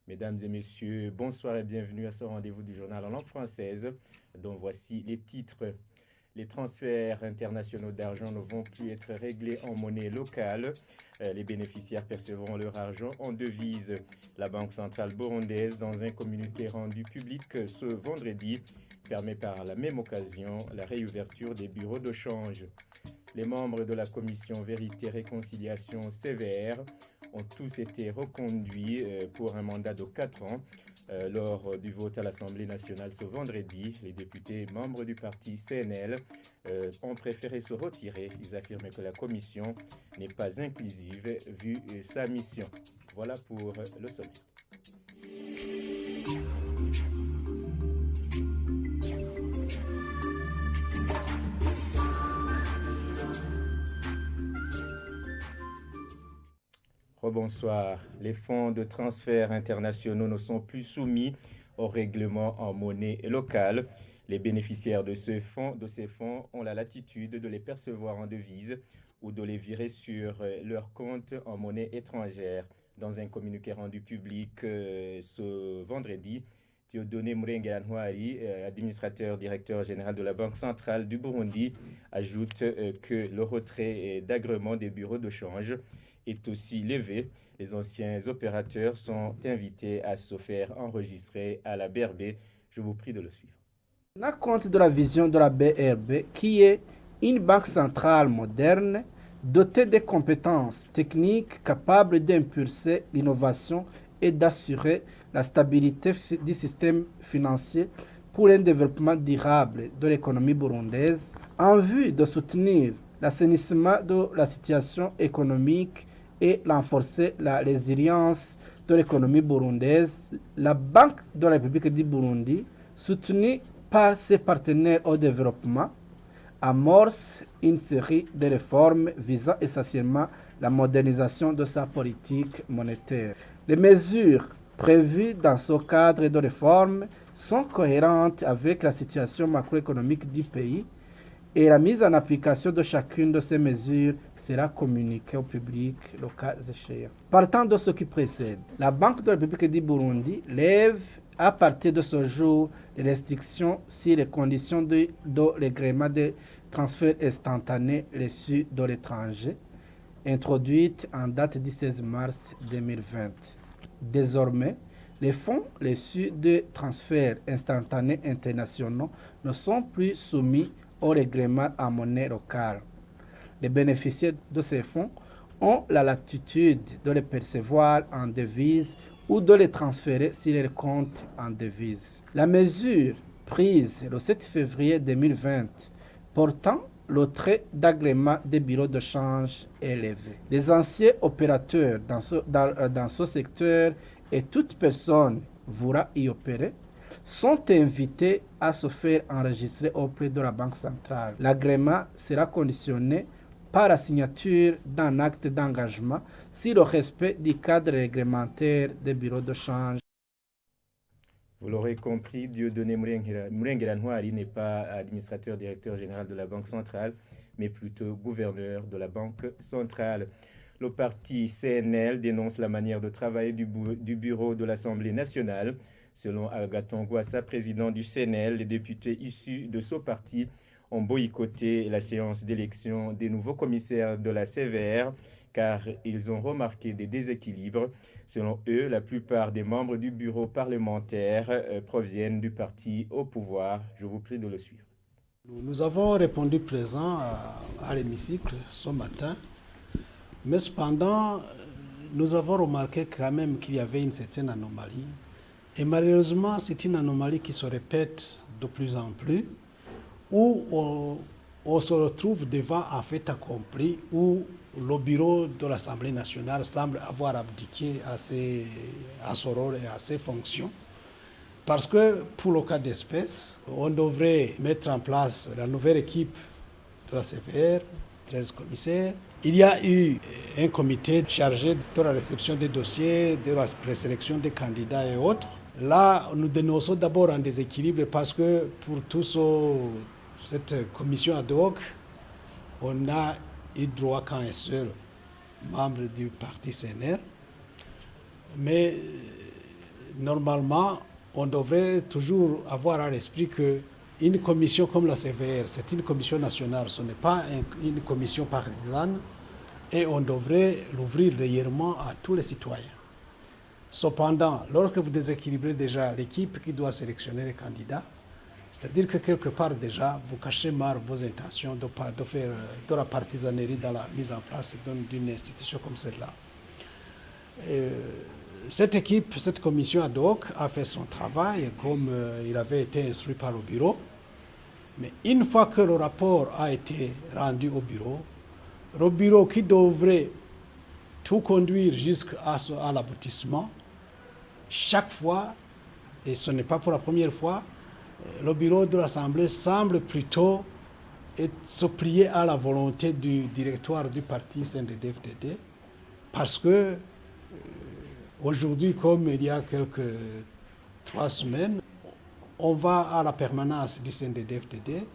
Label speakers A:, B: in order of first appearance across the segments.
A: Mesdames et messieurs, bonsoir et bienvenue à ce rendez-vous du journal en langue française, dont voici les titres. Les transferts internationaux d'argent ne vont plus être réglés en monnaie locale. Les bénéficiaires percevront leur argent en devise. La Banque centrale burundaise, dans un communiqué rendu public ce vendredi, permet par la même occasion la réouverture des bureaux de change. Les membres de la commission Vérité-Réconciliation CVR ont tous été reconduits pour un mandat de 4 ans. Lors du vote à l'Assemblée nationale ce vendredi, les députés membres du parti CNL ont préféré se retirer. Ils affirment que la commission n'est pas inclusive vu sa mission. Voilà pour le sommaire. Rebonsoir. Les fonds de transfert internationaux ne sont plus soumis au règlement en monnaie locale. Les bénéficiaires de ces fonds ont la latitude de les percevoir en devise ou de les virer sur leur compte en monnaie étrangère. Dans un communiqué rendu public ce vendredi, Théodone Murengeranwari, administrateur directeur général de la Banque centrale du Burundi, ajoute que le retrait d'agrément des bureaux de change est aussi levé. Les anciens opérateurs sont invités à se faire enregistrer à la BRB. Je vous prie de le suivre.
B: La compte de la vision de la BRB, qui est une banque centrale moderne, dotée de compétences techniques capables d'impulser l'innovation et d'assurer la stabilité du système financier pour un développement durable de l'économie burundaise, en vue de soutenir l'assainissement de la situation économique et renforcer la résilience de l'économie burundaise. La Banque de la République du Burundi, soutenue par ses partenaires au développement, amorce une série de réformes visant essentiellement la modernisation de sa politique monétaire. Les mesures prévues dans ce cadre de réforme sont cohérentes avec la situation macroéconomique du pays et la mise en application de chacune de ces mesures sera communiquée au public le cas échéant. Partant de ce qui précède, la Banque de la République du Burundi lève à partir de ce jour les restrictions sur les conditions de l'agrément des transferts instantanés reçus de l'étranger, introduites en date du 16 mars 2020. Désormais, les fonds reçus de transferts instantanés internationaux ne sont plus soumis au règlement en monnaie locale. Les bénéficiaires de ces fonds ont la latitude de les percevoir en devises ou de les transférer sur leur compte en devises. La mesure prise le 7 février 2020 portant le trait d'agrément des bureaux de change est levé. Les anciens opérateurs dans ce secteur et toute personne voulant y opérer sont invités à se faire enregistrer auprès de la Banque centrale. L'agrément sera conditionné par la signature d'un acte d'engagement sur le respect du cadre réglementaire des bureaux de change.
A: Vous l'aurez compris, Dieudonné Murengeranwari n'est pas administrateur directeur général de la Banque centrale, mais plutôt gouverneur de la Banque centrale. Le parti CNL dénonce la manière de travailler du bureau de l'Assemblée nationale. Selon Agathon Rwasa, président du CNL, les députés issus de ce parti ont boycotté la séance d'élection des nouveaux commissaires de la CVR car ils ont remarqué des déséquilibres. Selon eux, la plupart des membres du bureau parlementaire proviennent du parti au pouvoir. Je vous prie de le suivre.
C: Nous avons répondu présent à l'hémicycle ce matin, mais cependant, nous avons remarqué quand même qu'il y avait une certaine anomalie. Et malheureusement, c'est une anomalie qui se répète de plus en plus, où on se retrouve devant un fait accompli, où le bureau de l'Assemblée nationale semble avoir abdiqué à son rôle et à ses fonctions. Parce que pour le cas d'espèce, on devrait mettre en place la nouvelle équipe de la CVR, 13 commissaires. Il y a eu un comité chargé de la réception des dossiers, de la présélection des candidats et autres. Là, nous dénonçons d'abord un déséquilibre parce que pour toute cette commission ad hoc, on a eu droit qu'à un seul membre du parti CNR. Mais normalement, on devrait toujours avoir à l'esprit qu'une commission comme la CVR, c'est une commission nationale, ce n'est pas une commission partisane, et on devrait l'ouvrir régulièrement à tous les citoyens. Cependant, lorsque vous déséquilibrez déjà l'équipe qui doit sélectionner les candidats, c'est-à-dire que quelque part déjà, vous cachez mal vos intentions de faire de la partisanerie dans la mise en place d'une institution comme celle-là. Cette équipe, cette commission ad hoc a fait son travail comme il avait été instruit par le bureau. Mais une fois que le rapport a été rendu au bureau qui devrait tout conduire jusqu'à l'aboutissement, chaque fois, et ce n'est pas pour la première fois, le bureau de l'Assemblée semble plutôt se plier à la volonté du directoire du parti CNDD-FDD, parce que aujourd'hui, comme il y a quelques 3 semaines, on va à la permanence du CNDD-FDD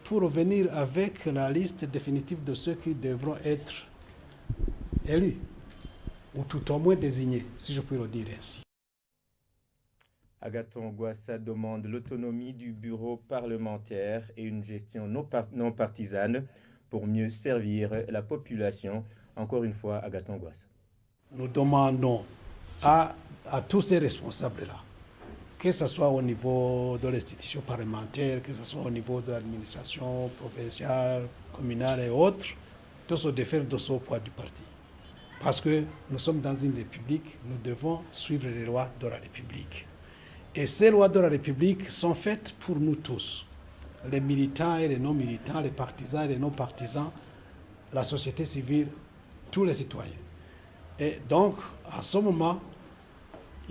C: pour revenir avec la liste définitive de ceux qui devront être élus, ou tout au moins désignés, si je puis le dire ainsi.
A: Agathon Rwasa demande l'autonomie du bureau parlementaire et une gestion non partisane pour mieux servir la population. Encore une fois, Agathon Rwasa.
C: Nous demandons à tous ces responsables-là, que ce soit au niveau de l'institution parlementaire, que ce soit au niveau de l'administration provinciale, communale et autres, de se défaire de ce poids du parti. Parce que nous sommes dans une république, nous devons suivre les lois de la République. Et ces lois de la République sont faites pour nous tous, les militants et les non-militants, les partisans et les non-partisans, la société civile, tous les citoyens. Et donc, à ce moment,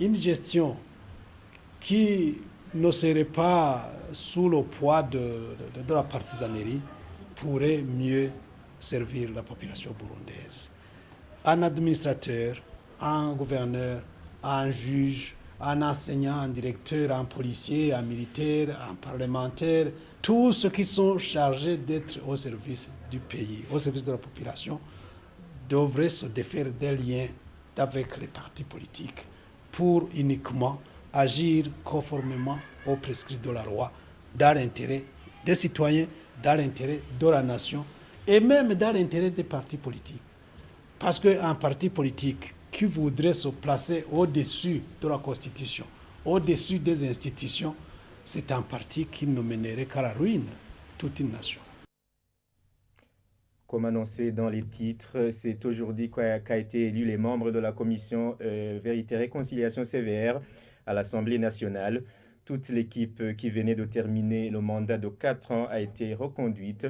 C: une gestion qui ne serait pas sous le poids de la partisanerie pourrait mieux servir la population burundaise. Un administrateur, un gouverneur, un juge, un enseignant, un directeur, un policier, un militaire, un parlementaire, tous ceux qui sont chargés d'être au service du pays, au service de la population, devraient se défaire des liens avec les partis politiques pour uniquement agir conformément aux prescrits de la loi, dans l'intérêt des citoyens, dans l'intérêt de la nation et même dans l'intérêt des partis politiques. Parce qu'un parti politique qui voudrait se placer au-dessus de la Constitution, au-dessus des institutions, c'est un parti qui ne mènerait qu'à la ruine toute une nation.
A: Comme annoncé dans les titres, c'est aujourd'hui qu'a été élu les membres de la commission Vérité et Réconciliation CVR à l'Assemblée nationale. Toute l'équipe qui venait de terminer le mandat de 4 ans a été reconduite.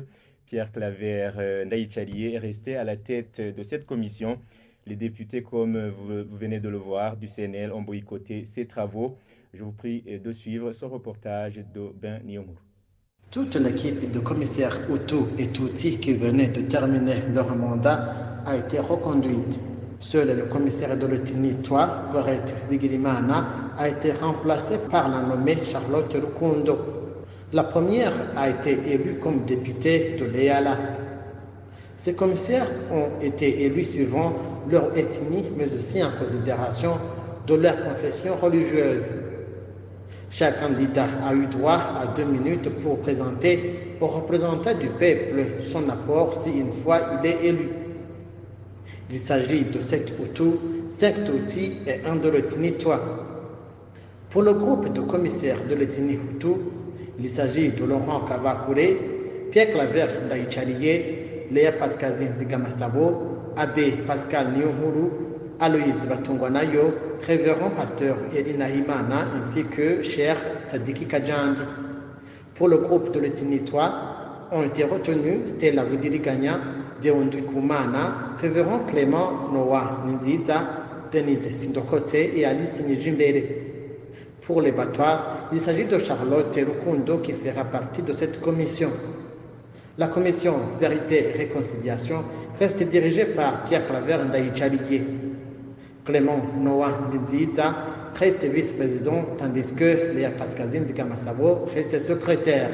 A: Pierre Claver Ndaïchalié est resté à la tête de cette commission. Les députés, comme vous venez de le voir, du CNL ont boycotté ces travaux. Je vous prie de suivre ce reportage de Ben Nyongo.
B: Toute l'équipe de commissaires Hutu et Tutsi qui venaient de terminer leur mandat a été reconduite. Seul le commissaire de l'Otini 3, Gorette Wigirimana, a été remplacé par la nommée Charlotte Rukundo. La première a été élue comme députée de l'EALA. Ces commissaires ont été élus suivant leur ethnie, mais aussi en considération de leur confession religieuse. Chaque candidat a eu droit à 2 minutes pour présenter au représentant du peuple son apport si une fois il est élu. Il s'agit de 7 Hutus, 5 Tutsis et 1 de l'ethnie Twa. Pour le groupe de commissaires de l'ethnie Hutu, il s'agit de Laurent Kavakure, Pierre Claver Ndaïchalié, Léa Pascazine Zigamastabo, Abbé Pascal Nyonhuru, Aloïse Batungwanayo, Révérend Pasteur Elina Himana ainsi que Cher Sadiki Kajandi. Pour le groupe de l'ethnie Twa, ont été retenus Stella Budiriganya, Deondri Kumana, Révérend Clément Noah Ninziza, Denise Sindokote et Alice Nijimbere. Pour les Batwa, il s'agit de Charlotte Rukundo qui fera partie de cette commission. La commission Vérité et Réconciliation reste dirigée par Pierre Claver Ndaïchalié. Clément Noah Ninziza reste vice-président, tandis que Léa Pascazine Zikamasabo reste secrétaire.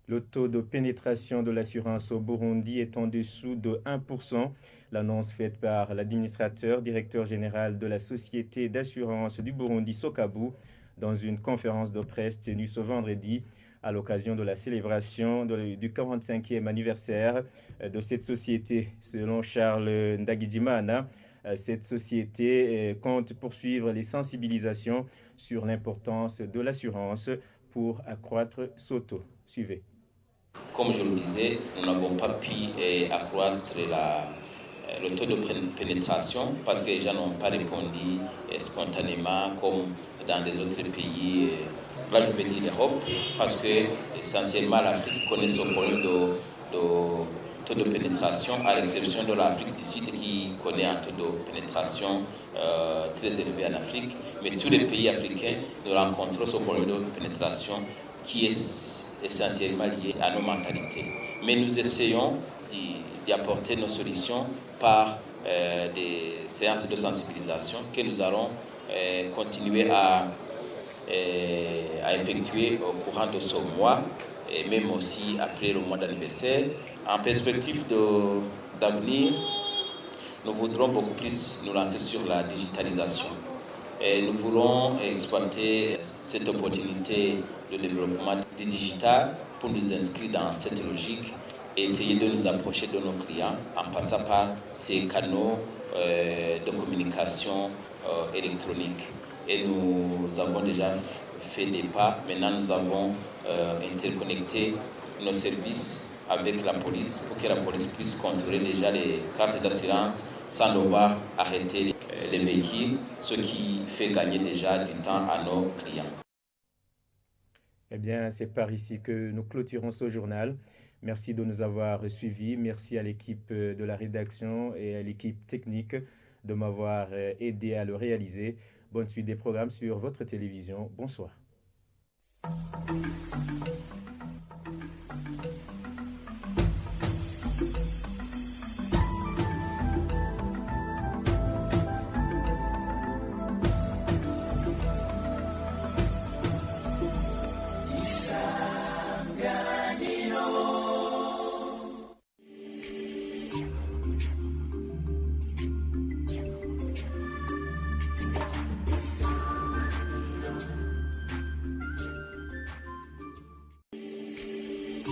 A: Le taux de pénétration de l'assurance au Burundi est en dessous de 1%. L'annonce faite par l'administrateur, directeur général de la Société d'assurance du Burundi, Sokabu, dans une conférence de presse tenue ce vendredi à l'occasion de la célébration du 45e anniversaire de cette société. Selon Charles Ndagijimana, cette société compte poursuivre les sensibilisations sur l'importance de l'assurance pour accroître son taux. Suivez.
D: Comme je le disais, nous n'avons pas pu accroître le taux de pénétration parce que les gens n'ont pas répondu spontanément comme dans les autres pays. Là, je vais dire l'Europe parce que essentiellement l'Afrique connaît son problème de taux de pénétration, à l'exception de l'Afrique du Sud qui connaît un taux de pénétration très élevé en Afrique. Mais tous les pays africains, nous rencontrons ce problème de pénétration qui est essentiellement lié à nos mentalités. Mais nous essayons d'y apporter nos solutions par des séances de sensibilisation que nous allons continuer à effectuer au courant de ce mois et même aussi après le mois d'anniversaire. En perspective d'avenir, nous voudrons beaucoup plus nous lancer sur la digitalisation. Et nous voulons exploiter cette opportunité de développement du digital pour nous inscrire dans cette logique et essayer de nous approcher de nos clients en passant par ces canaux de communication électronique. Et nous avons déjà fait des pas. Maintenant, nous avons interconnecté nos services avec la police pour que la police puisse contrôler déjà les cartes d'assurance sans devoir arrêter les véhicules, ce qui fait gagner déjà du temps à nos clients.
A: Eh bien, c'est par ici que nous clôturons ce journal. Merci de nous avoir suivis. Merci à l'équipe de la rédaction et à l'équipe technique de m'avoir aidé à le réaliser. Bonne suite des programmes sur votre télévision. Bonsoir.